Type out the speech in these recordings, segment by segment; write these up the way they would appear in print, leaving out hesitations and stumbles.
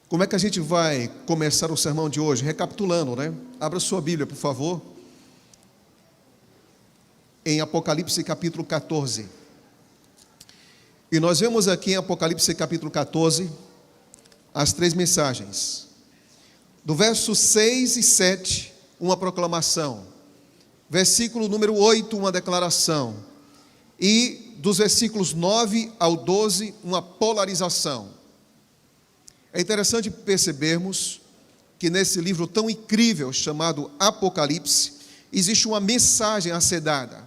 Como é que a gente vai começar o sermão de hoje? Recapitulando, né? Abra sua Bíblia, por favor, em Apocalipse capítulo 14. E nós vemos aqui em Apocalipse capítulo 14 as três mensagens. Do verso 6 e 7, uma proclamação. Versículo número 8, uma declaração. E dos versículos 9 ao 12, uma polarização. É interessante percebermos que nesse livro tão incrível chamado Apocalipse, existe uma mensagem a ser dada.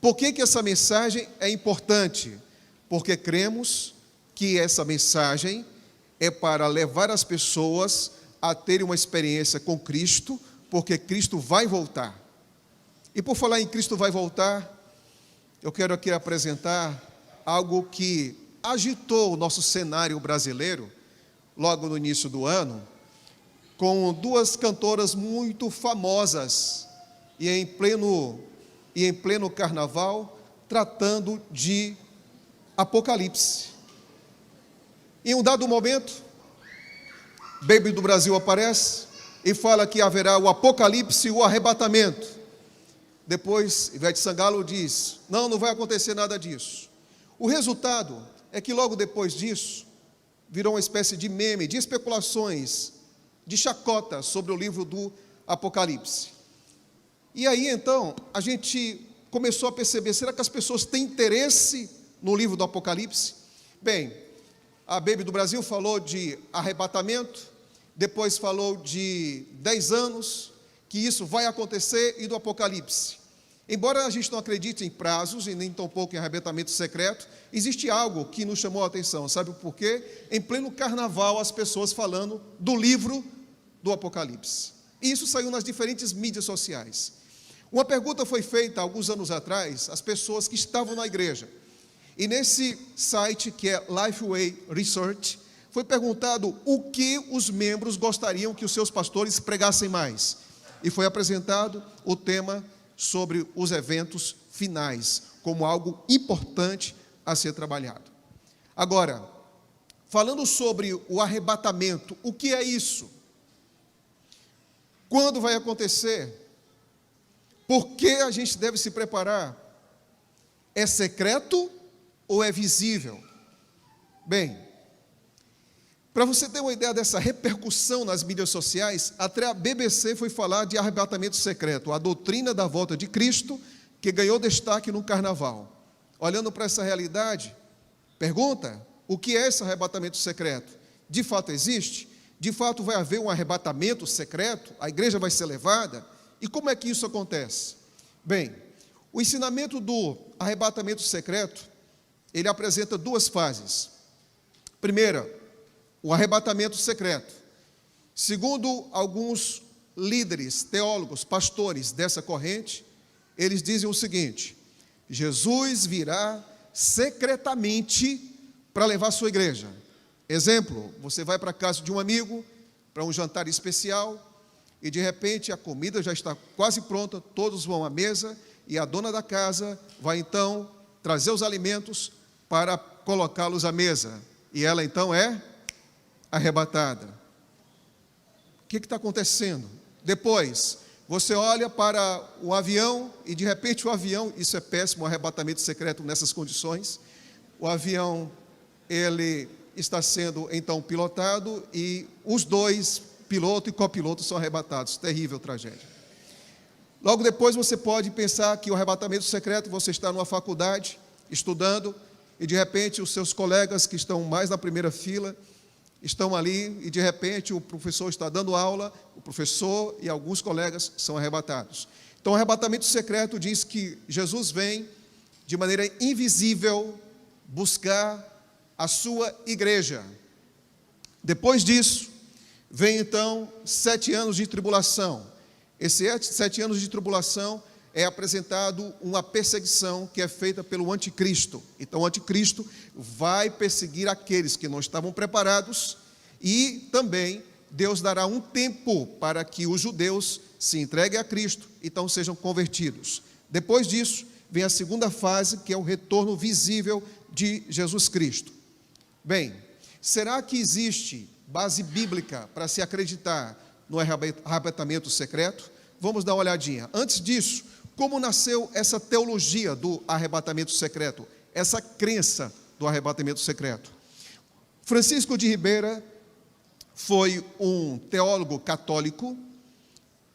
Por que essa mensagem é importante? Porque cremos que essa mensagem é para levar as pessoas a terem uma experiência com Cristo, porque Cristo vai voltar. E por falar em Cristo vai voltar, eu quero aqui apresentar algo que agitou o nosso cenário brasileiro, logo no início do ano, com duas cantoras muito famosas, e em pleno carnaval, tratando de Apocalipse. Em um dado momento, Baby do Brasil aparece e fala que haverá o Apocalipse e o arrebatamento. Depois, Ivete Sangalo diz, não vai acontecer nada disso. O resultado é que logo depois disso, virou uma espécie de meme, de especulações, de chacota sobre o livro do Apocalipse. E aí, então, a gente começou a perceber, será que as pessoas têm interesse no livro do Apocalipse? Bem, a Baby do Brasil falou de arrebatamento, depois falou de 10 anos, que isso vai acontecer, e do Apocalipse. Embora a gente não acredite em prazos e nem tampouco em arrebatamento secreto, existe algo que nos chamou a atenção. Sabe por quê? Em pleno carnaval, as pessoas falando do livro do Apocalipse. E isso saiu nas diferentes mídias sociais. Uma pergunta foi feita alguns anos atrás às pessoas que estavam na igreja. E nesse site, que é Lifeway Research, foi perguntado o que os membros gostariam que os seus pastores pregassem mais. E foi apresentado o tema sobre os eventos finais, como algo importante a ser trabalhado. Agora, falando sobre o arrebatamento, o que é isso? Quando vai acontecer? Por que a gente deve se preparar? É secreto ou é visível? Bem, para você ter uma ideia dessa repercussão nas mídias sociais, até a BBC foi falar de arrebatamento secreto, a doutrina da volta de Cristo, que ganhou destaque no carnaval. Olhando para essa realidade, pergunta, o que é esse arrebatamento secreto? De fato existe? De fato vai haver um arrebatamento secreto? A igreja vai ser levada? E como é que isso acontece? Bem, o ensinamento do arrebatamento secreto, ele apresenta duas fases. Primeira, o arrebatamento secreto. Segundo alguns líderes, teólogos, pastores dessa corrente, eles dizem o seguinte: Jesus virá secretamente para levar a sua igreja. Exemplo, você vai para a casa de um amigo, para um jantar especial, e de repente a comida já está quase pronta, todos vão à mesa, e a dona da casa vai então trazer os alimentos para colocá-los à mesa. E ela então é arrebatada. O que está acontecendo? Depois, você olha para o avião e de repente o avião, isso é péssimo, o arrebatamento secreto nessas condições, o avião, ele está sendo então pilotado e os dois, piloto e copiloto, são arrebatados. Terrível tragédia. Logo depois você pode pensar que o arrebatamento secreto, você está numa faculdade, estudando, e de repente os seus colegas que estão mais na primeira fila, estão ali e de repente o professor está dando aula, o professor e alguns colegas são arrebatados. Então o arrebatamento secreto diz que Jesus vem de maneira invisível buscar a sua igreja. Depois disso, vem então 7 anos de tribulação. Esses 7 anos de tribulação é apresentado uma perseguição que é feita pelo anticristo. Então o anticristo vai perseguir aqueles que não estavam preparados e também Deus dará um tempo para que os judeus se entreguem a Cristo e então sejam convertidos. Depois disso, vem a segunda fase, que é o retorno visível de Jesus Cristo. Bem, Será que existe base bíblica para se acreditar no arrebatamento secreto? Vamos dar uma olhadinha. Antes disso, como nasceu essa teologia do arrebatamento secreto, essa crença do arrebatamento secreto? Francisco de Ribeira foi um teólogo católico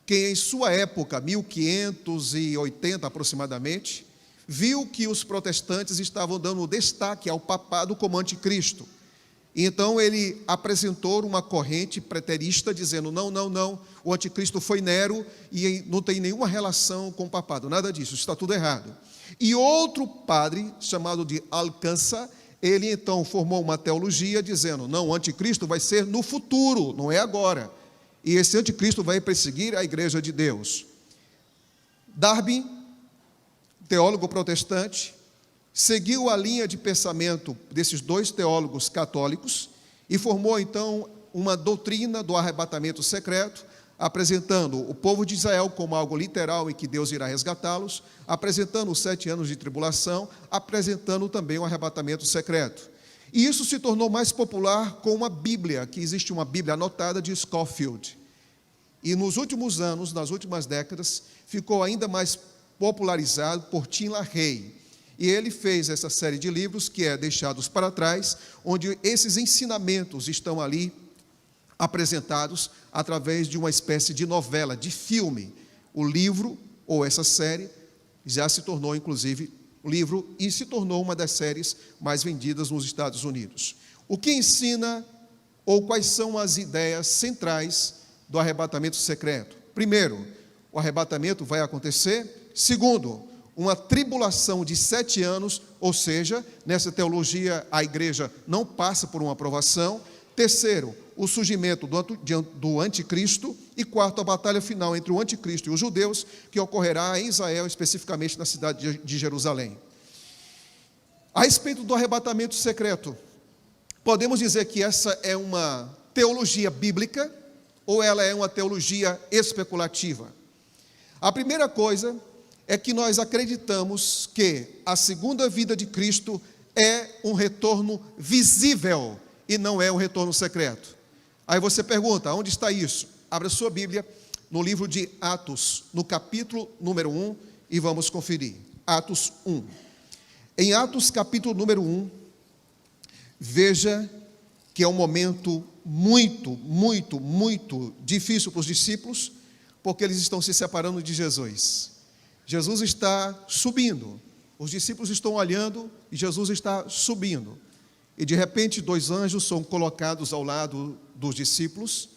que, em sua época, 1580 aproximadamente, viu que os protestantes estavam dando destaque ao papado como anticristo. Então ele apresentou uma corrente preterista, dizendo, não, o anticristo foi Nero e não tem nenhuma relação com o papado, nada disso, está tudo errado. E outro padre, chamado de Alcança, ele então formou uma teologia dizendo, não, o anticristo vai ser no futuro, não é agora. E esse anticristo vai perseguir a igreja de Deus. Darby, teólogo protestante, seguiu a linha de pensamento desses dois teólogos católicos e formou então uma doutrina do arrebatamento secreto, apresentando o povo de Israel como algo literal em que Deus irá resgatá-los, apresentando os 7 anos de tribulação, apresentando também o arrebatamento secreto. E isso se tornou mais popular com uma Bíblia, que existe uma Bíblia anotada de Scofield. E nos últimos anos, nas últimas décadas, ficou ainda mais popularizado por Tim LaHaye. E ele fez essa série de livros que é Deixados para Trás, onde esses ensinamentos estão ali apresentados através de uma espécie de novela, de filme. O livro, ou essa série, já se tornou, inclusive, o livro e se tornou uma das séries mais vendidas nos Estados Unidos. O que ensina, ou quais são as ideias centrais do arrebatamento secreto? Primeiro, o arrebatamento vai acontecer. Segundo, uma tribulação de 7 anos, ou seja, nessa teologia a igreja não passa por uma aprovação. Terceiro, o surgimento do anticristo. E quarto, a batalha final entre o anticristo e os judeus, que ocorrerá em Israel, especificamente na cidade de Jerusalém. A respeito do arrebatamento secreto, podemos dizer que essa é uma teologia bíblica ou ela é uma teologia especulativa? A primeira coisa é que nós acreditamos que a segunda vinda de Cristo é um retorno visível e não é um retorno secreto. Aí você pergunta, onde está isso? Abra sua Bíblia no livro de Atos, no capítulo número 1, e vamos conferir. Atos 1. Em Atos, capítulo número 1, veja que é um momento muito difícil para os discípulos, porque eles estão se separando de Jesus. Jesus está subindo, os discípulos estão olhando e Jesus está subindo. E de repente 2 anjos são colocados ao lado dos discípulos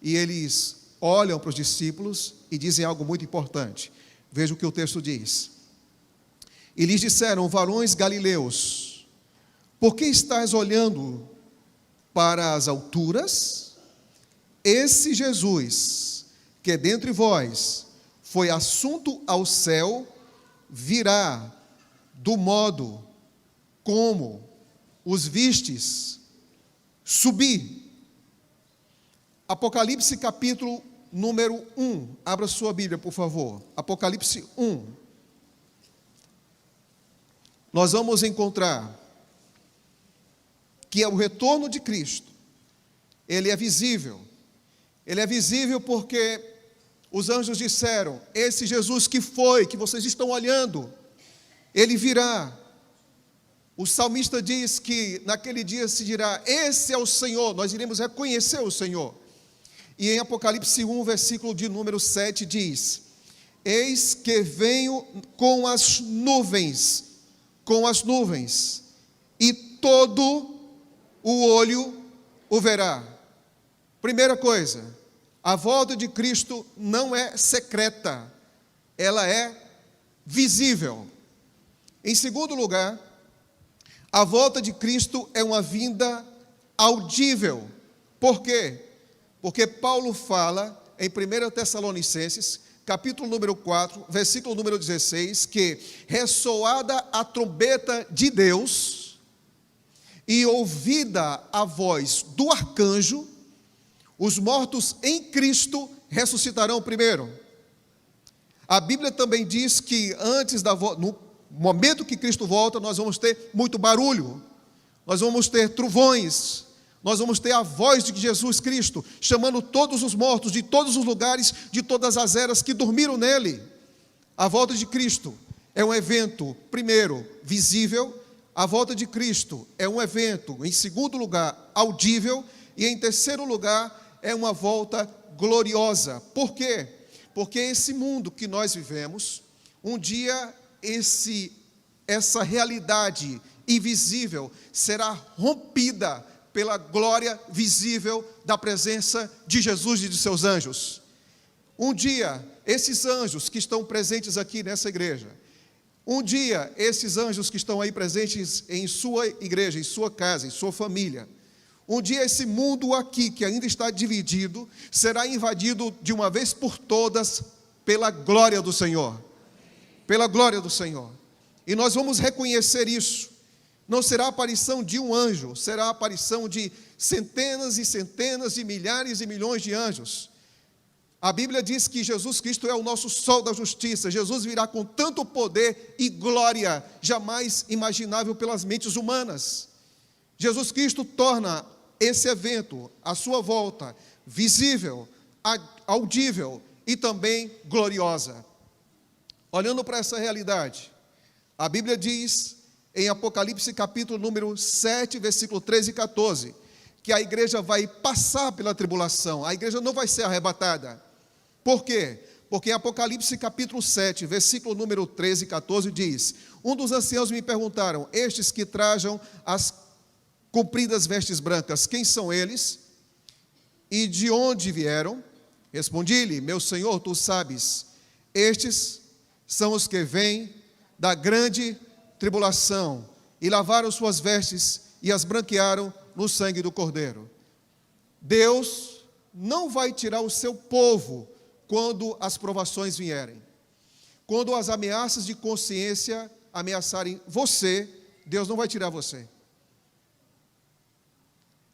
e eles olham para os discípulos e dizem algo muito importante. Veja o que o texto diz. E lhes disseram, varões galileus, por que estáis olhando para as alturas? Esse Jesus, que dentre vós foi assunto ao céu, virá do modo como os vistes subir. Apocalipse capítulo número 1. Abra sua Bíblia, por favor. Apocalipse 1. Nós vamos encontrar que é o retorno de Cristo. Ele é visível. Ele é visível porque os anjos disseram, esse Jesus que vocês estão olhando, ele virá. O salmista diz que naquele dia se dirá, esse é o Senhor, nós iremos reconhecer o Senhor. E em Apocalipse 1, versículo de número 7 diz, eis que venho com as nuvens, e todo o olho o verá. Primeira coisa, a volta de Cristo não é secreta, ela é visível. Em segundo lugar, a volta de Cristo é uma vinda audível. Por quê? Porque Paulo fala em 1 Tessalonicenses, capítulo número 4, versículo número 16, que ressoada a trombeta de Deus e ouvida a voz do arcanjo, os mortos em Cristo ressuscitarão primeiro. A Bíblia também diz que no momento que Cristo volta, nós vamos ter muito barulho, nós vamos ter trovões, Nós vamos ter a voz de Jesus Cristo, chamando todos os mortos de todos os lugares, de todas as eras que dormiram nele. A volta de Cristo é um evento, primeiro, visível. A volta de Cristo é um evento, em segundo lugar, audível. E em terceiro lugar, é uma volta gloriosa. Por quê? Porque esse mundo que nós vivemos, um dia essa realidade invisível será rompida pela glória visível da presença de Jesus e de seus anjos. Um dia, esses anjos que estão presentes aqui nessa igreja, um dia, esses anjos que estão aí presentes em sua igreja, em sua casa, em sua família, um dia esse mundo aqui, que ainda está dividido, será invadido de uma vez por todas pela glória do Senhor. Pela glória do Senhor. E nós vamos reconhecer isso. Não será a aparição de um anjo, será a aparição de centenas e centenas e milhares e milhões de anjos. A Bíblia diz que Jesus Cristo é o nosso sol da justiça. Jesus virá com tanto poder e glória jamais imaginável pelas mentes humanas. Jesus Cristo torna esse evento, a sua volta, visível, audível e também gloriosa. Olhando para essa realidade, a Bíblia diz em Apocalipse capítulo número 7, versículo 13 e 14, que a igreja vai passar pela tribulação, a igreja não vai ser arrebatada. Por quê? Porque em Apocalipse capítulo 7, versículo número 13 e 14 diz: um dos anciãos me perguntaram, estes que trajam as compridas vestes brancas, quem são eles? E de onde vieram? Respondi-lhe, meu Senhor, tu sabes, estes são os que vêm da grande tribulação, e lavaram suas vestes e as branquearam no sangue do Cordeiro. Deus não vai tirar o seu povo quando as provações vierem. Quando as ameaças de consciência ameaçarem você, Deus não vai tirar você.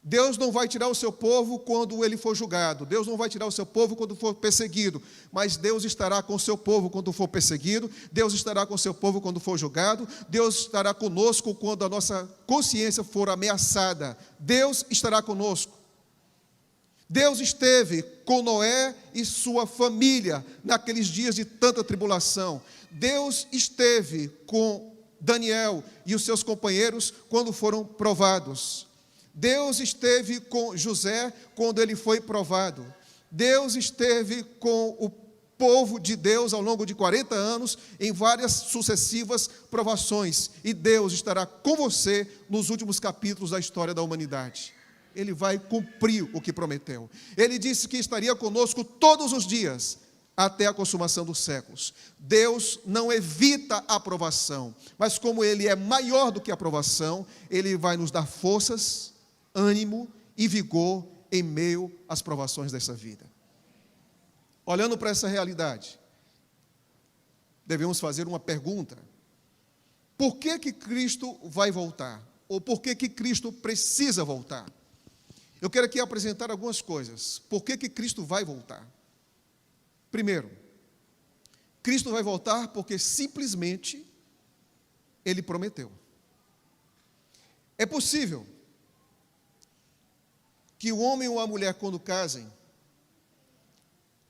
Deus não vai tirar o seu povo quando ele for julgado. Deus não vai tirar o seu povo quando for perseguido. Mas Deus estará com o seu povo quando for perseguido. Deus estará com o seu povo quando for julgado. Deus estará conosco quando a nossa consciência for ameaçada. Deus estará conosco. Deus esteve com Noé e sua família naqueles dias de tanta tribulação. Deus esteve com Daniel e os seus companheiros quando foram provados. Deus esteve com José quando ele foi provado. Deus esteve com o povo de Deus ao longo de 40 anos em várias sucessivas provações. E Deus estará com você nos últimos capítulos da história da humanidade. Ele vai cumprir o que prometeu. Ele disse que estaria conosco todos os dias, até a consumação dos séculos. Deus não evita a provação, mas como Ele é maior do que a provação, Ele vai nos dar forças, ânimo e vigor em meio às provações dessa vida. Olhando para essa realidade, devemos fazer uma pergunta: por que Cristo vai voltar? Ou por que Cristo precisa voltar? Eu quero aqui apresentar algumas coisas. Por que Cristo vai voltar? Primeiro, Cristo vai voltar porque simplesmente Ele prometeu. É possível que o homem ou a mulher, quando casem,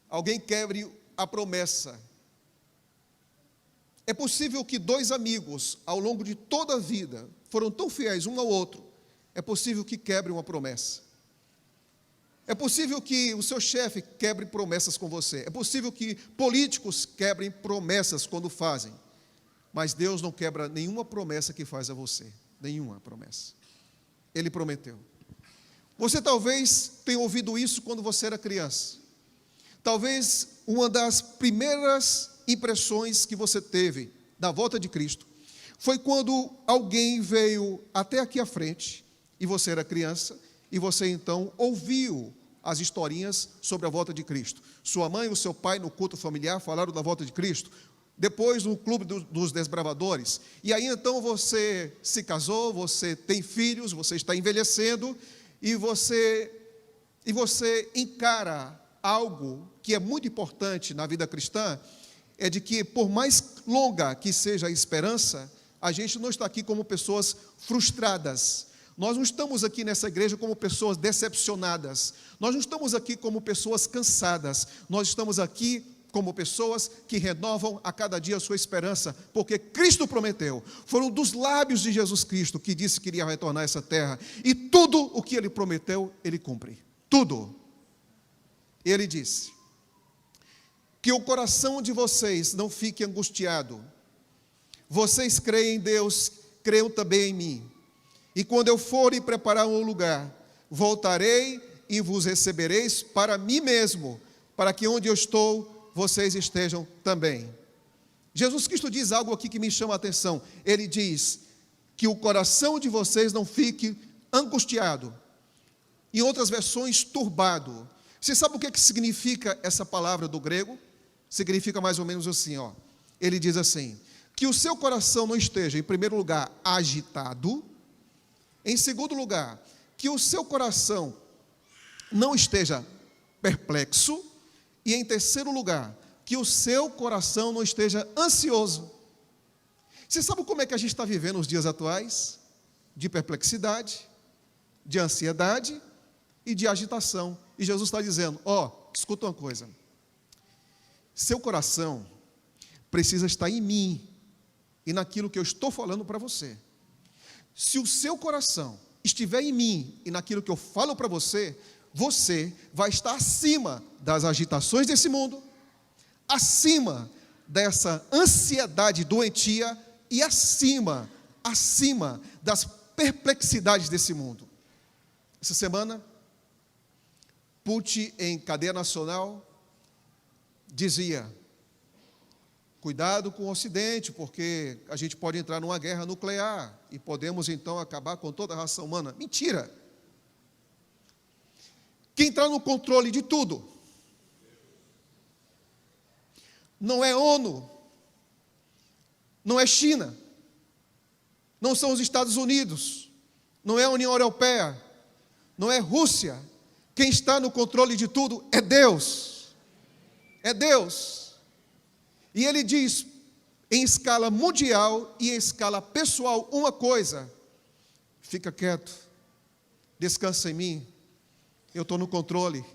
alguém quebre a promessa. É possível que dois amigos, ao longo de toda a vida, foram tão fiéis um ao outro, é possível que quebrem uma promessa. É possível que o seu chefe quebre promessas com você. É possível que políticos quebrem promessas quando fazem. Mas Deus não quebra nenhuma promessa que faz a você. Nenhuma promessa. Ele prometeu. Você talvez tenha ouvido isso quando você era criança. Talvez uma das primeiras impressões que você teve da volta de Cristo foi quando alguém veio até aqui à frente, e você era criança, e você então ouviu as historinhas sobre a volta de Cristo. Sua mãe e o seu pai no culto familiar falaram da volta de Cristo. Depois no clube dos desbravadores. E aí então você se casou, você tem filhos, você está envelhecendo e você encara algo que é muito importante na vida cristã, é de que por mais longa que seja a esperança, a gente não está aqui como pessoas frustradas. Nós não estamos aqui nessa igreja como pessoas decepcionadas. Nós não estamos aqui como pessoas cansadas. Nós estamos aqui como pessoas que renovam a cada dia a sua esperança, porque Cristo prometeu. Foram dos lábios de Jesus Cristo que disse que iria retornar a essa terra. E tudo o que Ele prometeu, Ele cumpre. Tudo. Ele disse que o coração de vocês não fique angustiado. Vocês creem em Deus, creiam também em mim. E quando eu for e preparar um lugar, voltarei e vos recebereis para mim mesmo, para que onde eu estou, vocês estejam também. Jesus Cristo diz algo aqui que me chama a atenção. Ele diz que o coração de vocês não fique angustiado. Em outras versões, turbado. Você sabe o que significa essa palavra do grego? Significa mais ou menos assim, ó. Ele diz assim, que o seu coração não esteja, em primeiro lugar, agitado. Em segundo lugar, que o seu coração não esteja perplexo. E em terceiro lugar, que o seu coração não esteja ansioso. Você sabe como é que a gente está vivendo nos dias atuais? De perplexidade, de ansiedade e de agitação. E Jesus está dizendo, escuta uma coisa. Seu coração precisa estar em mim e naquilo que eu estou falando para você. Se o seu coração estiver em mim e naquilo que eu falo para você, você vai estar acima das agitações desse mundo, acima dessa ansiedade doentia e acima das perplexidades desse mundo. Essa semana, Putin, em cadeia nacional, dizia, cuidado com o Ocidente, porque a gente pode entrar numa guerra nuclear e podemos então acabar com toda a raça humana. Mentira! Quem está no controle de tudo não é ONU, não é China, não são os Estados Unidos, não é a União Europeia, não é Rússia. Quem está no controle de tudo é Deus. É Deus. E Ele diz, em escala mundial e em escala pessoal, uma coisa: fica quieto, descansa em mim. Eu estou no controle.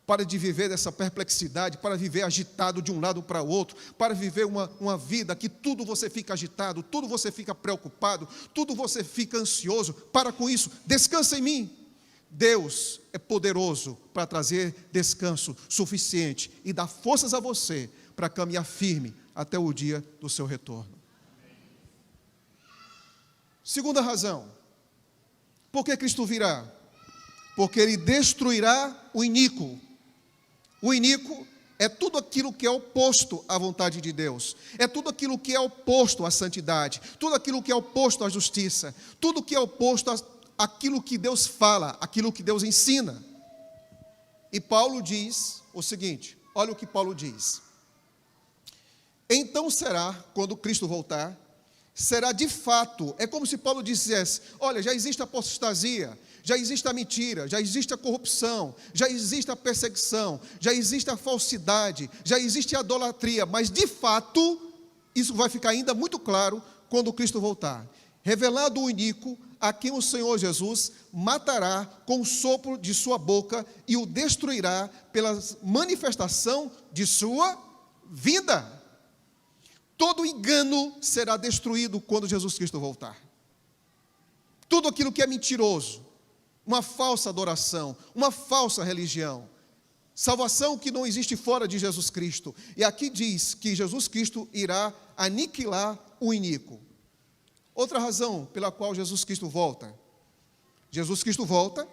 Para de viver dessa perplexidade, para viver agitado de um lado para o outro, para viver uma vida que tudo você fica agitado, tudo você fica preocupado, tudo você fica ansioso. Para com isso, descansa em mim. Deus é poderoso para trazer descanso suficiente e dar forças a você para caminhar firme até o dia do seu retorno. Segunda razão, por que Cristo virá? Porque Ele destruirá o iníquo. O iníquo é tudo aquilo que é oposto à vontade de Deus. É tudo aquilo que é oposto à santidade. Tudo aquilo que é oposto à justiça. Tudo que é oposto àquilo que Deus fala, aquilo que Deus ensina. E Paulo diz o seguinte, olha o que Paulo diz. Então será, quando Cristo voltar, será de fato, é como se Paulo dissesse, olha, já existe a apostasia, já existe a mentira, já existe a corrupção, já existe a perseguição, já existe a falsidade, já existe a idolatria, mas de fato, isso vai ficar ainda muito claro quando Cristo voltar. Revelado o iníquo, a quem o Senhor Jesus matará com o sopro de sua boca e o destruirá pela manifestação de sua vinda. Todo engano será destruído quando Jesus Cristo voltar. Tudo aquilo que é mentiroso, uma falsa adoração, uma falsa religião, salvação que não existe fora de Jesus Cristo. E aqui diz que Jesus Cristo irá aniquilar o iníquo. Outra razão pela qual Jesus Cristo volta. Jesus Cristo volta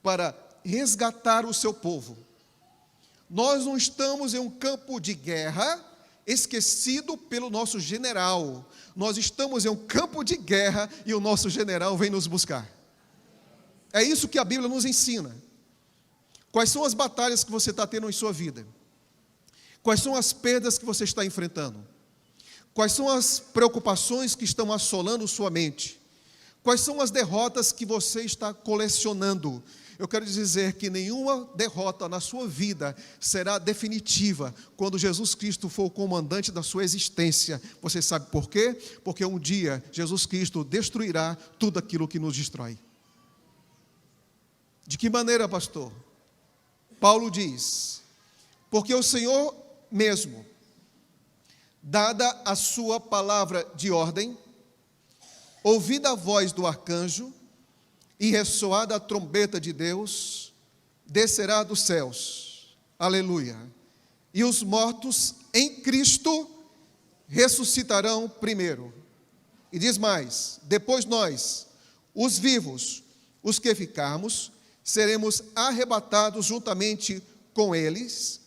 para resgatar o seu povo. Nós não estamos em um campo de guerra esquecido pelo nosso general. Nós estamos em um campo de guerra e o nosso general vem nos buscar. É isso que a Bíblia nos ensina. Quais são as batalhas que você está tendo em sua vida? Quais são as perdas que você está enfrentando? Quais são as preocupações que estão assolando sua mente? Quais são as derrotas que você está colecionando? Eu quero dizer que nenhuma derrota na sua vida será definitiva quando Jesus Cristo for o comandante da sua existência. Você sabe por quê? Porque um dia Jesus Cristo destruirá tudo aquilo que nos destrói. De que maneira, pastor? Paulo diz: porque o Senhor mesmo, dada a sua palavra de ordem, ouvida a voz do arcanjo e ressoada a trombeta de Deus, descerá dos céus. Aleluia. E os mortos em Cristo ressuscitarão primeiro. E diz mais: depois nós, os vivos, os que ficarmos, seremos arrebatados juntamente com eles,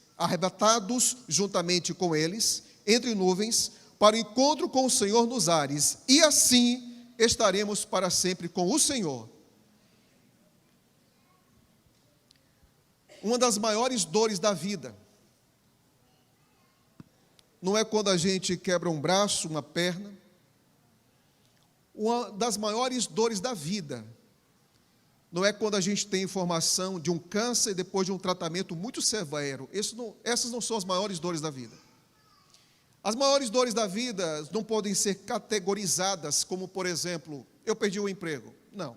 entre nuvens, para o encontro com o Senhor nos ares, e assim estaremos para sempre com o Senhor. Uma das maiores dores da vida não é quando a gente quebra um braço, uma perna. Uma das maiores dores da vida não é quando a gente tem informação de um câncer depois de um tratamento muito severo. Essas não são as maiores dores da vida. As maiores dores da vida não podem ser categorizadas como, por exemplo, eu perdi o emprego. Não.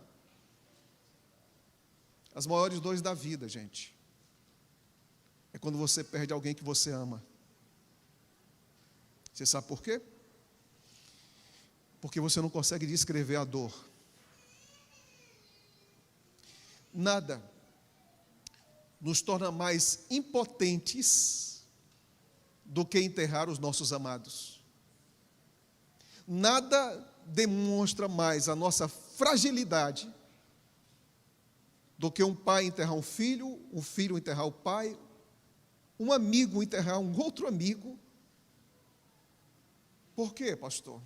As maiores dores da vida, gente, é quando você perde alguém que você ama. Você sabe por quê? Porque você não consegue descrever a dor. Nada nos torna mais impotentes do que enterrar os nossos amados. Nada demonstra mais a nossa fragilidade do que um pai enterrar um filho enterrar o pai, um amigo enterrar um outro amigo. Por quê, pastor?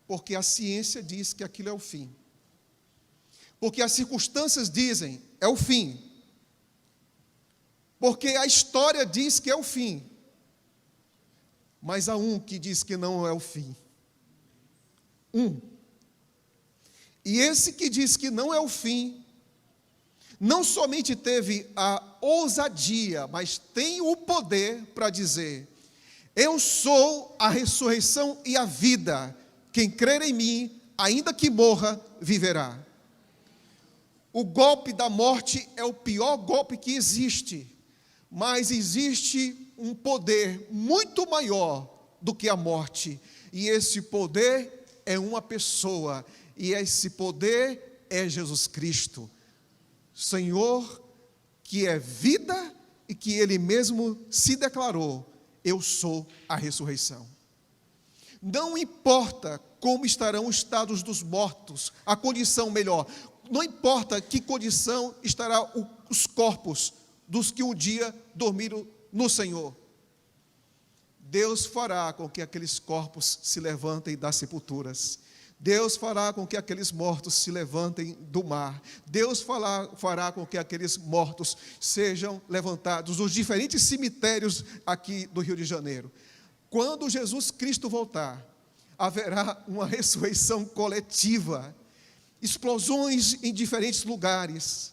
Porque a ciência diz que aquilo é o fim. Porque as circunstâncias dizem, é o fim. Porque a história diz que é o fim. Mas há um que diz que não é o fim. E esse que diz que não é o fim, não somente teve a ousadia, mas tem o poder para dizer: eu sou a ressurreição e a vida. Quem crer em mim, ainda que morra, viverá. O golpe da morte é o pior golpe que existe, mas existe um poder muito maior do que a morte, e esse poder é uma pessoa, e esse poder é Jesus Cristo, Senhor, que é vida e que Ele mesmo se declarou: eu sou a ressurreição. Não importa como estarão os estados dos mortos, a condição melhor, não importa que condição estará os corpos dos que um dia dormiram no Senhor. Deus fará com que aqueles corpos se levantem das sepulturas. Deus fará com que aqueles mortos se levantem do mar. Deus fará com que aqueles mortos sejam levantados dos diferentes cemitérios aqui do Rio de Janeiro. Quando Jesus Cristo voltar, haverá uma ressurreição coletiva. Explosões em diferentes lugares,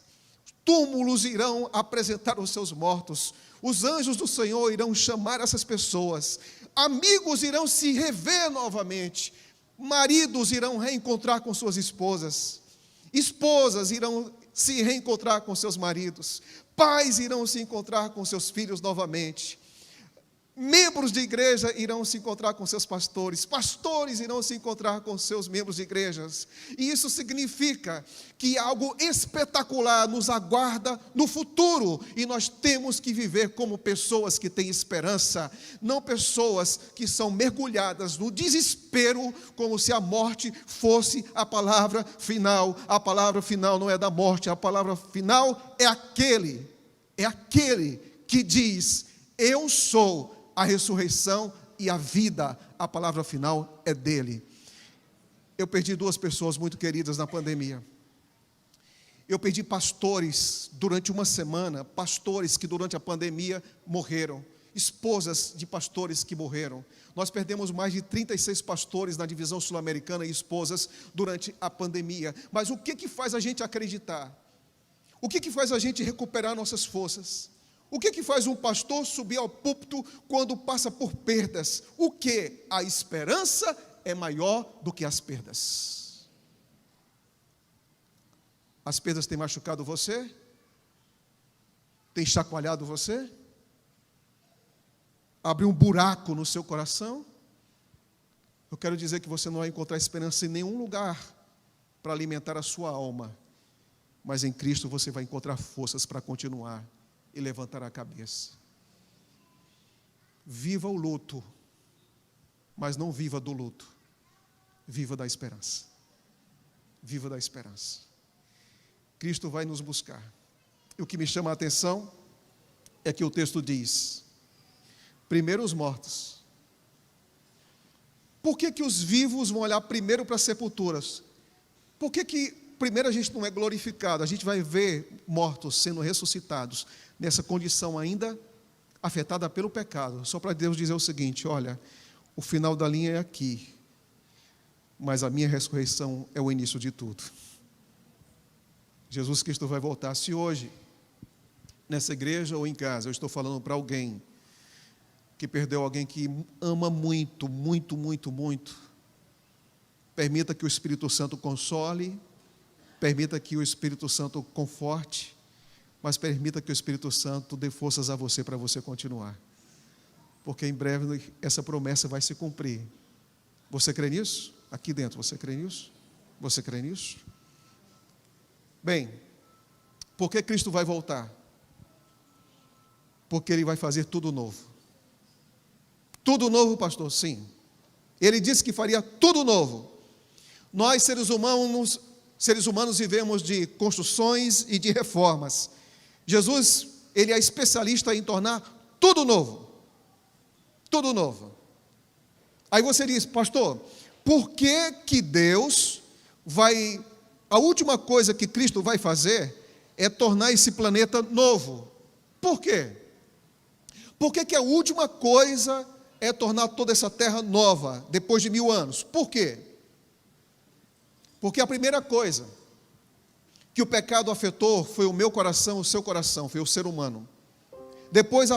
túmulos irão apresentar os seus mortos, os anjos do Senhor irão chamar essas pessoas, amigos irão se rever novamente, maridos irão reencontrar com suas esposas, esposas irão se reencontrar com seus maridos, pais irão se encontrar com seus filhos novamente, membros de igreja irão se encontrar com seus pastores, pastores irão se encontrar com seus membros de igrejas, e isso significa que algo espetacular nos aguarda no futuro, e nós temos que viver como pessoas que têm esperança, não pessoas que são mergulhadas no desespero, como se a morte fosse a palavra final. A palavra final não é da morte, a palavra final é aquele que diz: eu sou a ressurreição e a vida. A palavra final é dele. Eu perdi 2 pessoas muito queridas na pandemia. Eu perdi pastores durante uma semana, pastores que durante a pandemia morreram, esposas de pastores que morreram. Nós perdemos mais de 36 pastores na divisão sul-americana e esposas durante a pandemia. Mas o que faz a gente acreditar? O que faz a gente recuperar nossas forças? O que faz um pastor subir ao púlpito quando passa por perdas? O que? A esperança é maior do que as perdas. As perdas têm machucado você? Tem chacoalhado você? Abriu um buraco no seu coração? Eu quero dizer que você não vai encontrar esperança em nenhum lugar para alimentar a sua alma, mas em Cristo você vai encontrar forças para continuar e levantar a cabeça. Viva o luto, mas não viva do luto. Viva da esperança. Viva da esperança. Cristo vai nos buscar. E o que me chama a atenção é que o texto diz: primeiro os mortos. Por que os vivos vão olhar primeiro para as sepulturas? Por que primeiro a gente não é glorificado? A gente vai ver mortos sendo ressuscitados nessa condição ainda afetada pelo pecado. Só para Deus dizer o seguinte: olha, o final da linha é aqui, mas a minha ressurreição é o início de tudo. Jesus Cristo vai voltar. Se hoje, nessa igreja ou em casa, eu estou falando para alguém que perdeu alguém que ama muito, muito, muito, muito, permita que o Espírito Santo console, permita que o Espírito Santo conforte, mas permita que o Espírito Santo dê forças a você para você continuar, porque em breve essa promessa vai se cumprir. Você crê nisso? Aqui dentro, você crê nisso? Você crê nisso? Bem, por que Cristo vai voltar? Porque Ele vai fazer tudo novo. Tudo novo, pastor? Sim. Ele disse que faria tudo novo. Nós, seres humanos vivemos de construções e de reformas. Jesus, Ele é especialista em tornar tudo novo. Tudo novo. Aí você diz: pastor, por que Deus vai... A última coisa que Cristo vai fazer é tornar esse planeta novo. Por quê? Por que a última coisa é tornar toda essa terra nova, depois de 1000 anos? Por quê? Porque a primeira coisa que o pecado afetou foi o meu coração, o seu coração, foi o ser humano. Depois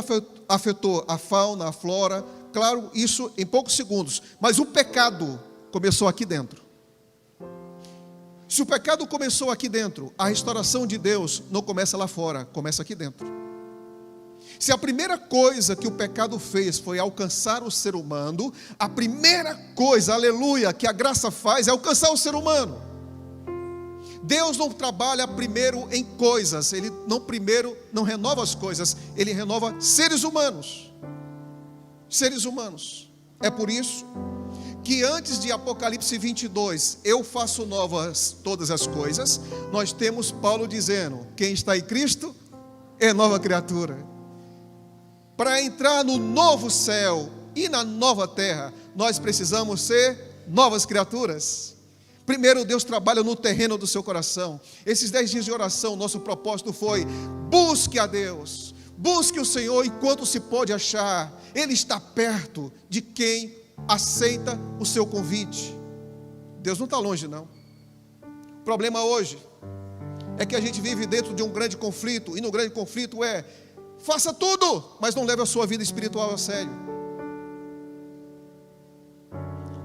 afetou a fauna, a flora, claro, isso em poucos segundos, mas o pecado começou aqui dentro. Se o pecado começou aqui dentro, a restauração de Deus não começa lá fora, começa aqui dentro. Se a primeira coisa que o pecado fez foi alcançar o ser humano, a primeira coisa, aleluia, que a graça faz é alcançar o ser humano. Deus não trabalha primeiro em coisas, Ele não renova as coisas, Ele renova seres humanos. Seres humanos. É por isso que antes de Apocalipse 22, eu faço novas todas as coisas, nós temos Paulo dizendo: quem está em Cristo é nova criatura. Para entrar no novo céu e na nova terra, nós precisamos ser novas criaturas. Primeiro, Deus trabalha no terreno do seu coração. Esses 10 dias de oração, nosso propósito foi: busque a Deus, busque o Senhor enquanto se pode achar. Ele está perto de quem aceita o seu convite. Deus não está longe, não. O problema hoje é que a gente vive dentro de um grande conflito, e no grande conflito é: faça tudo, mas não leve a sua vida espiritual a sério.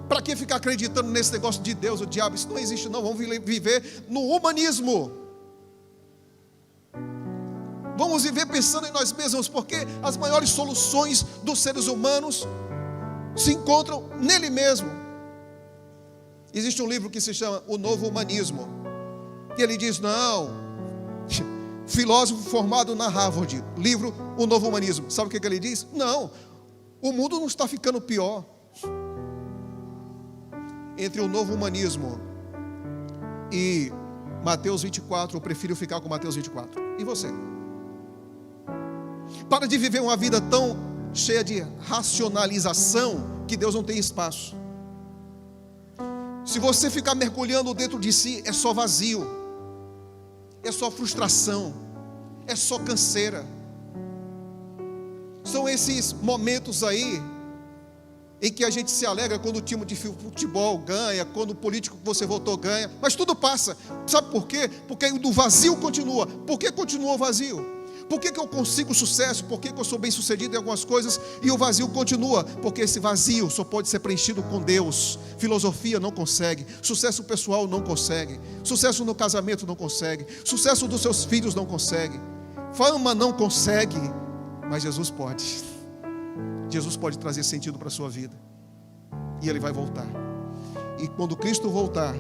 Para que ficar acreditando nesse negócio de Deus, o diabo? Isso não existe, não. Vamos viver no humanismo. Vamos viver pensando em nós mesmos, porque as maiores soluções dos seres humanos se encontram nele mesmo. Existe um livro que se chama O Novo Humanismo, e ele diz: não, filósofo formado na Harvard, livro O Novo Humanismo. Sabe o que ele diz? Não, o mundo não está ficando pior. Entre o Novo Humanismo e Mateus 24, eu prefiro ficar com Mateus 24. E você? Para de viver uma vida tão cheia de racionalização que Deus não tem espaço. Se você ficar mergulhando dentro de si, é só vazio, é só frustração, é só canseira. São esses momentos aí em que a gente se alegra quando o time de futebol ganha, quando o político que você votou ganha, mas tudo passa. Sabe por quê? Porque o do vazio continua. Por que continua o vazio? Por que eu consigo sucesso? Por que eu sou bem sucedido em algumas coisas e o vazio continua? Porque esse vazio só pode ser preenchido com Deus. Filosofia não consegue, sucesso pessoal não consegue, sucesso no casamento não consegue, sucesso dos seus filhos não consegue, fama não consegue, mas Jesus pode. Jesus pode trazer sentido para a sua vida. E Ele vai voltar. E quando Cristo voltar,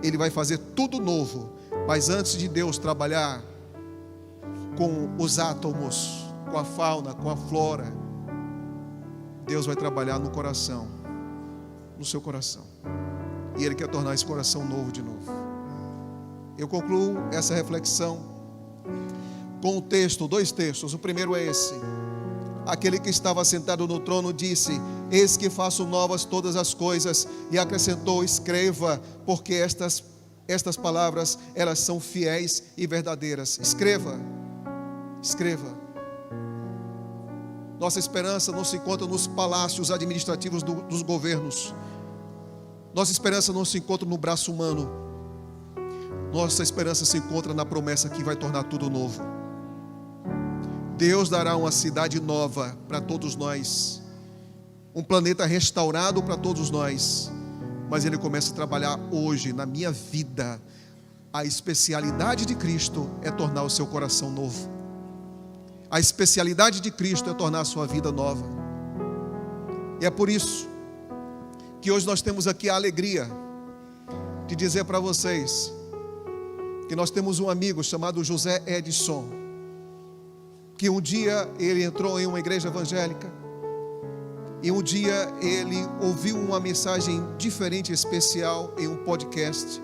Ele vai fazer tudo novo. Mas antes de Deus trabalhar com os átomos, com a fauna, com a flora, Deus vai trabalhar no coração, no seu coração. E Ele quer tornar esse coração novo de novo. Eu concluo essa reflexão com um texto, dois textos. O primeiro é esse: aquele que estava sentado no trono disse: eis que faço novas todas as coisas, e acrescentou: escreva, porque estas palavras, elas são fiéis e verdadeiras. Escreva, escreva. Nossa esperança não se encontra nos palácios administrativos dos governos. Nossa esperança não se encontra no braço humano. Nossa esperança se encontra na promessa que vai tornar tudo novo. Deus dará uma cidade nova para todos nós, um planeta restaurado para todos nós. Mas Ele começa a trabalhar hoje na minha vida. A especialidade de Cristo é tornar o seu coração novo. A especialidade de Cristo é tornar a sua vida nova. E é por isso que hoje nós temos aqui a alegria de dizer para vocês que nós temos um amigo chamado José Edson, que um dia ele entrou em uma igreja evangélica e um dia ele ouviu uma mensagem diferente, especial, em um podcast.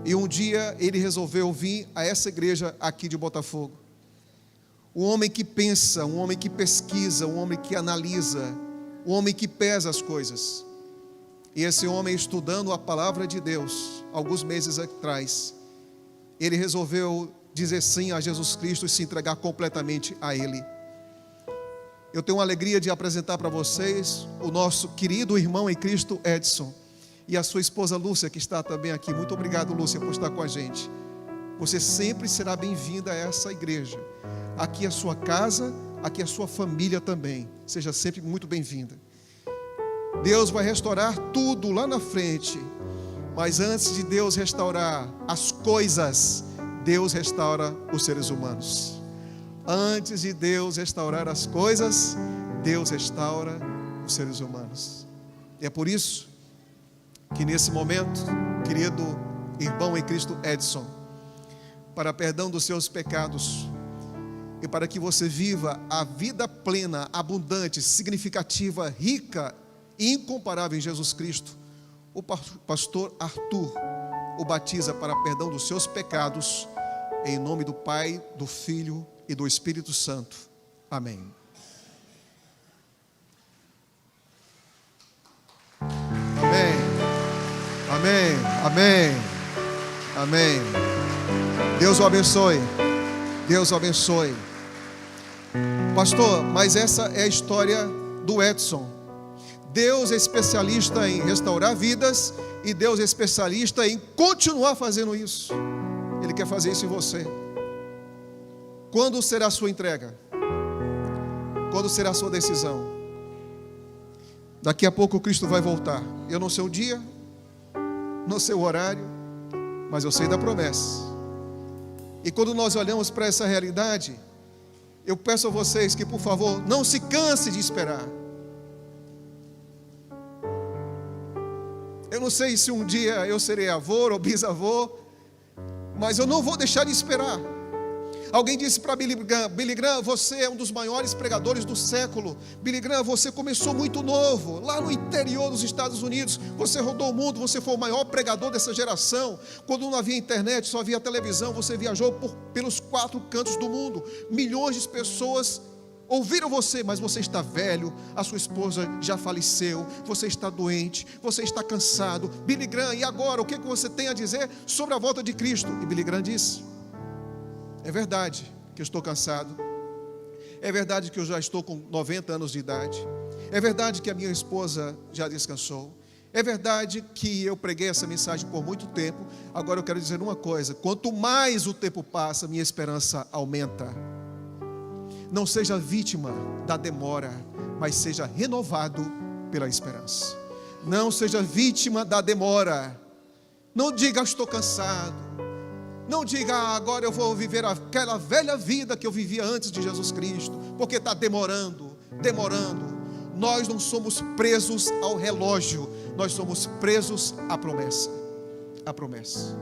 E um dia ele resolveu vir a essa igreja aqui de Botafogo. Um homem que pensa, um homem que pesquisa, um homem que analisa, um homem que pesa as coisas. E esse homem, estudando a palavra de Deus, alguns meses atrás, ele resolveu dizer sim a Jesus Cristo e se entregar completamente a Ele. Eu tenho a alegria de apresentar para vocês o nosso querido irmão em Cristo, Edson, e a sua esposa Lúcia, que está também aqui. Muito obrigado, Lúcia, por estar com a gente. Você sempre será bem-vinda a essa igreja. Aqui é a sua casa, aqui é a sua família também. Seja sempre muito bem-vinda. Deus vai restaurar tudo lá na frente, mas antes de Deus restaurar as coisas, Deus restaura os seres humanos. Antes de Deus restaurar as coisas, Deus restaura os seres humanos. E é por isso que nesse momento, querido irmão em Cristo Edson, para perdão dos seus pecados e para que você viva a vida plena, abundante, significativa, rica e incomparável em Jesus Cristo, o pastor Arthur o batiza para perdão dos seus pecados, em nome do Pai, do Filho e do Espírito Santo. Amém. Amém. Amém. Amém. Amém. Deus o abençoe. Deus o abençoe. Pastor, mas essa é a história do Edson. Deus é especialista em restaurar vidas e Deus é especialista em continuar fazendo isso. Ele quer fazer isso em você. Quando será a sua entrega? Quando será a sua decisão? Daqui a pouco Cristo vai voltar. Eu não sei o dia, não sei o horário, mas eu sei da promessa. E quando nós olhamos para essa realidade, eu peço a vocês que, por favor, não se canse de esperar. Eu não sei se um dia eu serei avô ou bisavô, mas eu não vou deixar de esperar. Alguém disse para Billy Graham, você é um dos maiores pregadores do século. Billy Graham, você começou muito novo, lá no interior dos Estados Unidos. Você rodou o mundo, você foi o maior pregador dessa geração. Quando não havia internet, só havia televisão, você viajou pelos 4 cantos do mundo. Milhões de pessoas ouviram você, mas você está velho, a sua esposa já faleceu, você está doente, você está cansado. Billy Graham, e agora? O que você tem a dizer sobre a volta de Cristo? E Billy Graham disse: é verdade que eu estou cansado, é verdade que eu já estou com 90 anos de idade, é verdade que a minha esposa já descansou, é verdade que eu preguei essa mensagem por muito tempo. Agora eu quero dizer uma coisa: quanto mais o tempo passa, minha esperança aumenta. Não seja vítima da demora, mas seja renovado pela esperança. Não seja vítima da demora. Não diga, estou cansado. Não diga, agora eu vou viver aquela velha vida que eu vivia antes de Jesus Cristo, porque está demorando. Nós não somos presos ao relógio, nós somos presos à promessa. A promessa.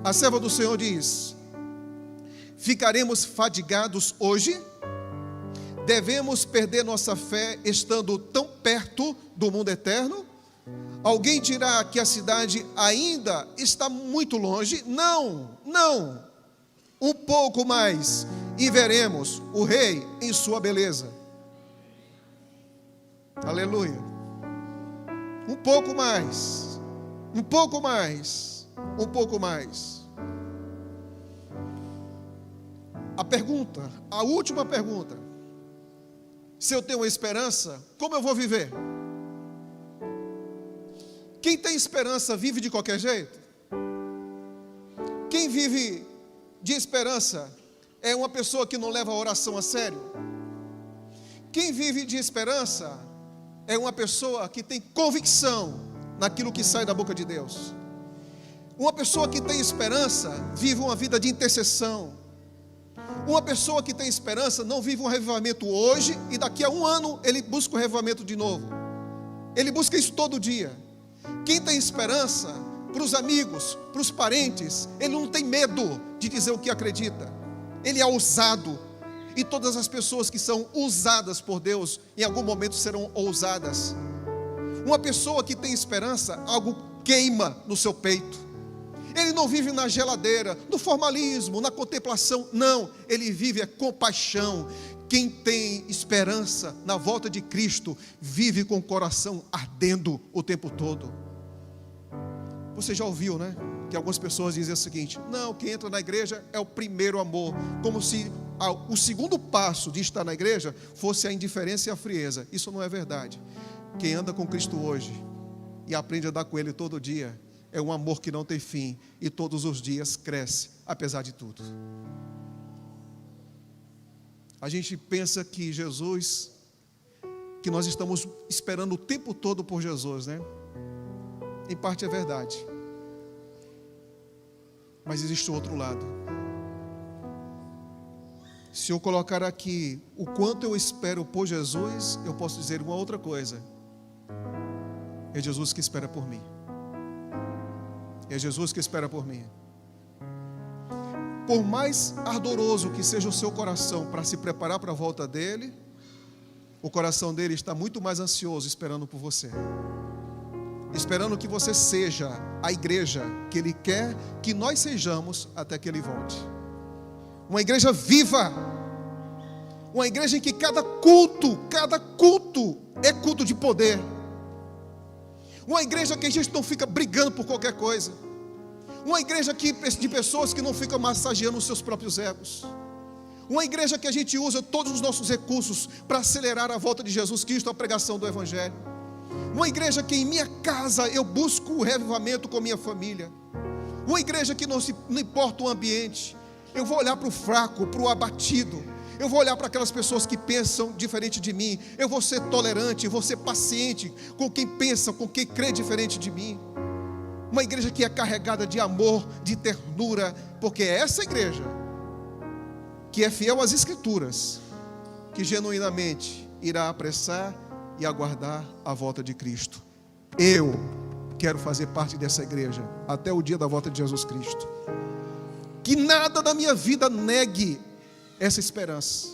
A serva do Senhor diz: ficaremos fadigados hoje? Devemos perder nossa fé estando tão perto do mundo eterno? Alguém dirá que a cidade ainda está muito longe? Não. Um pouco mais e veremos o Rei em sua beleza. Aleluia. Um pouco mais. A última pergunta: se eu tenho uma esperança, como eu vou viver? Quem tem esperança vive de qualquer jeito? Quem vive de esperança é uma pessoa que não leva a oração a sério. Quem vive de esperança é uma pessoa que tem convicção naquilo que sai da boca de Deus. Uma pessoa que tem esperança vive uma vida de intercessão. Uma pessoa que tem esperança não vive um revivamento hoje e daqui a um ano ele busca o revivamento de novo. Ele busca isso todo dia. Quem tem esperança, para os amigos, para os parentes, ele não tem medo de dizer o que acredita. Ele é ousado. E todas as pessoas que são usadas por Deus, em algum momento serão ousadas. Uma pessoa que tem esperança, algo queima no seu peito. Ele não vive na geladeira, no formalismo, na contemplação. Não, ele vive com paixão. Quem tem esperança na volta de Cristo, vive com o coração ardendo o tempo todo. Você já ouviu, né? Que algumas pessoas dizem o seguinte: não, quem entra na igreja é o primeiro amor. Como se o segundo passo de estar na igreja fosse a indiferença e a frieza. Isso não é verdade. Quem anda com Cristo hoje e aprende a andar com Ele todo dia, é um amor que não tem fim e todos os dias cresce, apesar de tudo. A gente pensa que Jesus, que nós estamos esperando o tempo todo por Jesus, né? Em parte é verdade. Mas existe o outro lado. Se eu colocar aqui o quanto eu espero por Jesus, eu posso dizer uma outra coisa. É Jesus que espera por mim. É Jesus que espera por mim. Por mais ardoroso que seja o seu coração para se preparar para a volta dele, o coração dele está muito mais ansioso esperando por você. Esperando que você seja a igreja que ele quer que nós sejamos até que ele volte. Uma igreja viva. Uma igreja em que cada culto é culto de poder. Uma igreja que a gente não fica brigando por qualquer coisa. Uma igreja de pessoas que não ficam massageando os seus próprios egos. Uma igreja que a gente usa todos os nossos recursos para acelerar a volta de Jesus Cristo, a pregação do Evangelho. Uma igreja que em minha casa eu busco o revivamento com minha família. Uma igreja que não importa o ambiente, eu vou olhar para o fraco, para o abatido. Eu vou olhar para aquelas pessoas que pensam diferente de mim. Eu vou ser tolerante, vou ser paciente com quem pensa, com quem crê diferente de mim. Uma igreja que é carregada de amor, de ternura, porque é essa igreja que é fiel às Escrituras, que genuinamente irá apressar e aguardar a volta de Cristo. Eu quero fazer parte dessa igreja até o dia da volta de Jesus Cristo. Que nada da minha vida negue essa esperança.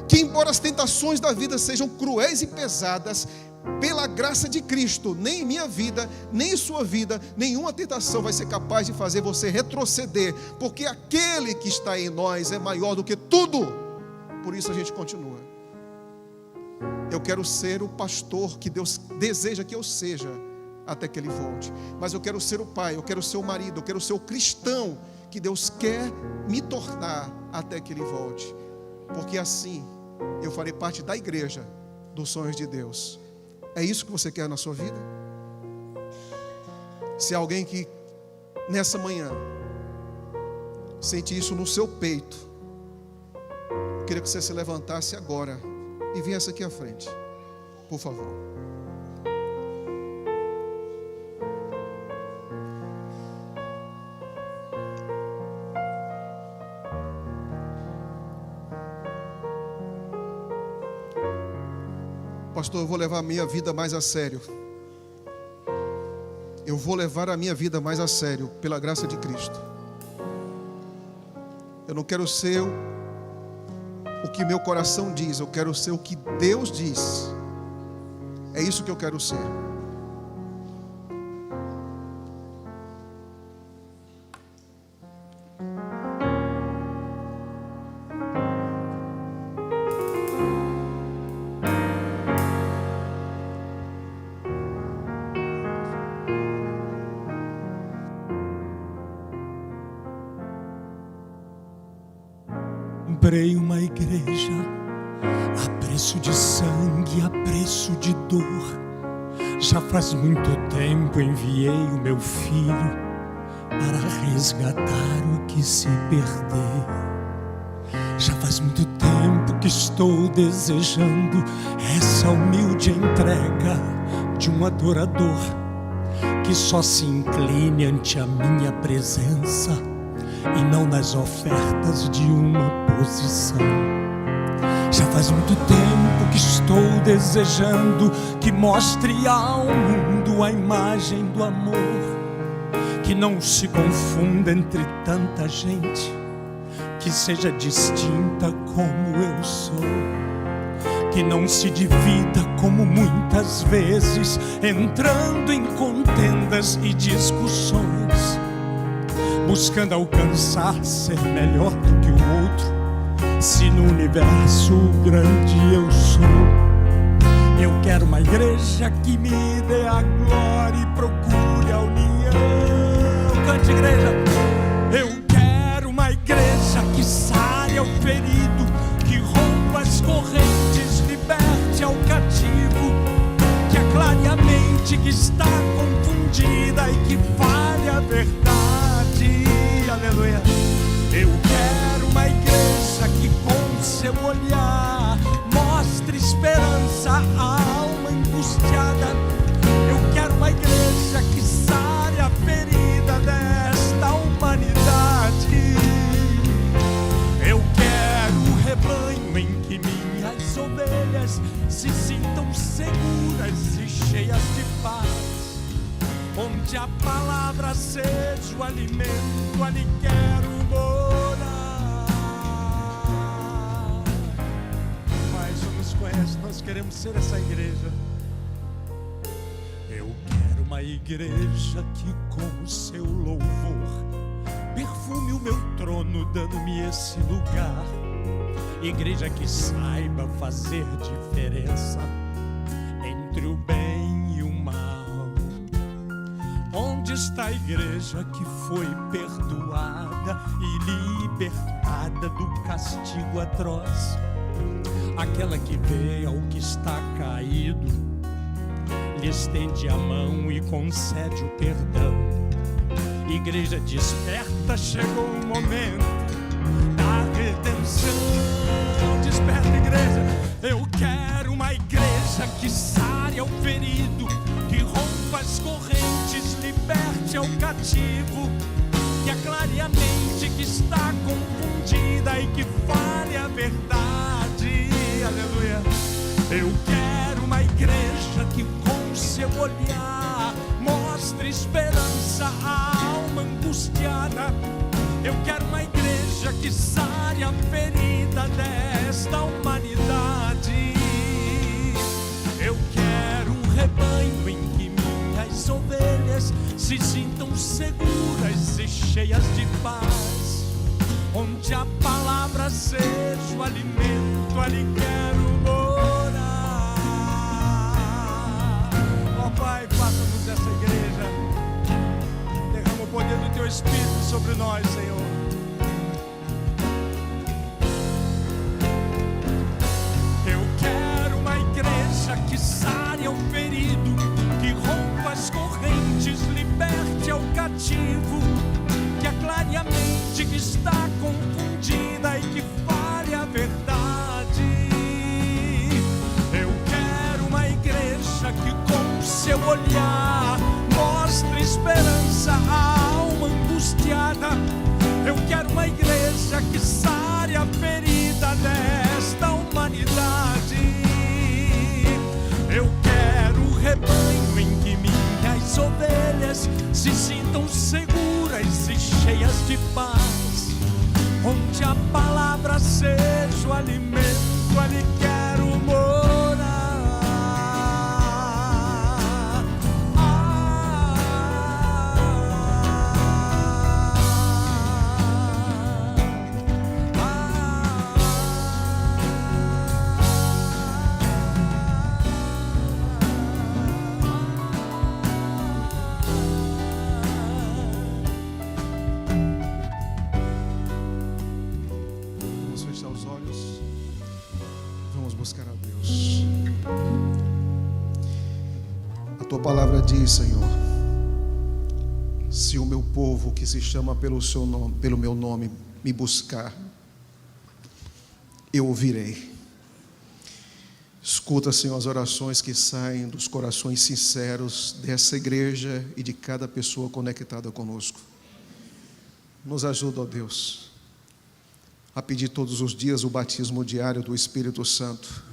Que embora as tentações da vida sejam cruéis e pesadas, pela graça de Cristo, nem em minha vida, nem em sua vida, nenhuma tentação vai ser capaz de fazer você retroceder, porque aquele que está em nós é maior do que tudo. Por isso a gente continua. Eu quero ser o pastor que Deus deseja que eu seja até que Ele volte. Mas eu quero ser o pai, eu quero ser o marido, eu quero ser o cristão que Deus quer me tornar até que Ele volte. Porque assim eu farei parte da igreja dos sonhos de Deus. É isso que você quer na sua vida? Se há alguém que nessa manhã sente isso no seu peito, queria que você se levantasse agora e viesse aqui à frente, por favor. Pastor, eu vou levar a minha vida mais a sério. Eu vou levar a minha vida mais a sério, pela graça de Cristo. Eu não quero ser o que meu coração diz, eu quero ser o que Deus diz. É isso que eu quero ser. Comprei uma igreja a preço de sangue, a preço de dor. Já faz muito tempo enviei o meu filho para resgatar o que se perdeu. Já faz muito tempo que estou desejando essa humilde entrega de um adorador que só se incline ante a minha presença e não nas ofertas de uma posição. Já faz muito tempo que estou desejando que mostre ao mundo a imagem do amor, que não se confunda entre tanta gente, que seja distinta como eu sou, que não se divida como muitas vezes, entrando em contendas e discussões, buscando alcançar ser melhor do que o outro, se no universo grande eu sou. Eu quero uma igreja que me dê a glória e procure a união. Cante, igreja. Eu quero uma igreja que sare ao ferido, que rompa as correntes, liberte ao cativo, que aclare a mente que está confundida e que fale a verdade. Aleluia. Eu quero uma igreja que com seu olhar mostre esperança à alma angustiada. Eu quero uma igreja que sare a ferida desta humanidade. Eu quero um rebanho em que minhas ovelhas se sintam seguras e cheias de paz, onde a palavra seja o alimento, ali quero morar. Pai, o Senhor nos conhece, nós queremos ser essa igreja. Eu quero uma igreja que com o seu louvor perfume o meu trono, dando-me esse lugar. Igreja que saiba fazer diferença entre o bem e o mal. Onde está a igreja que foi perdoada e libertada do castigo atroz? Aquela que vê ao que está caído, lhe estende a mão e concede o perdão. Igreja desperta, chegou o momento da redenção. Desperta, igreja. Eu quero uma igreja que sare ao ferido, que rompa as correntes, liberte ao cativo, que aclare a mente que está confundida e que fale a verdade. Aleluia. Eu quero uma igreja que com seu olhar mostre esperança à alma angustiada. Eu quero uma igreja que sare a ferida desta humanidade. Eu quero um rebanho em que minhas ovelhas se sintam seguras e cheias de paz, onde a palavra seja o alimento, ali quero morar. Ó Pai, faça-nos essa igreja. Derrama o poder do Teu Espírito sobre nós, Senhor. Eu quero uma igreja que sare ao ferido, que rompa as correntes, liberte ao cativo, que aclare a mente que está confundida e que fale a verdade. onde a palavra seja o alimento, ali quero morar. Vamos fechar os olhos. Vamos buscar a Deus. A tua palavra diz, Senhor: se o meu povo que se chama pelo seu nome, pelo meu nome, me buscar, eu ouvirei. Escuta, Senhor, as orações que saem dos corações sinceros dessa igreja e de cada pessoa conectada conosco. Nos ajuda, ó Deus, a pedir todos os dias o batismo diário do Espírito Santo,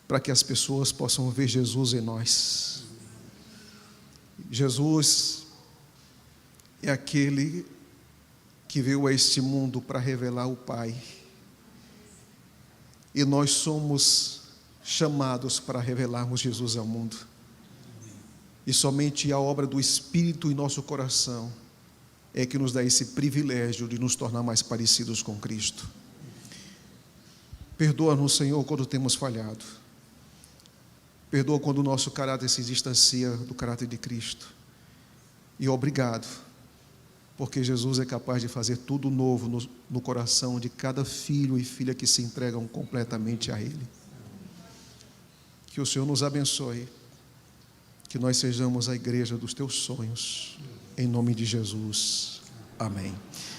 para que as pessoas possam ver Jesus em nós. Jesus é aquele que veio a este mundo para revelar o Pai, e nós somos chamados para revelarmos Jesus ao mundo, e somente a obra do Espírito em nosso coração é que nos dá esse privilégio de nos tornar mais parecidos com Cristo. Perdoa-nos, Senhor, quando temos falhado. Perdoa quando o nosso caráter se distancia do caráter de Cristo. E obrigado, porque Jesus é capaz de fazer tudo novo no coração de cada filho e filha que se entregam completamente a Ele. Que o Senhor nos abençoe, que nós sejamos a igreja dos Teus sonhos, em nome de Jesus. Amém.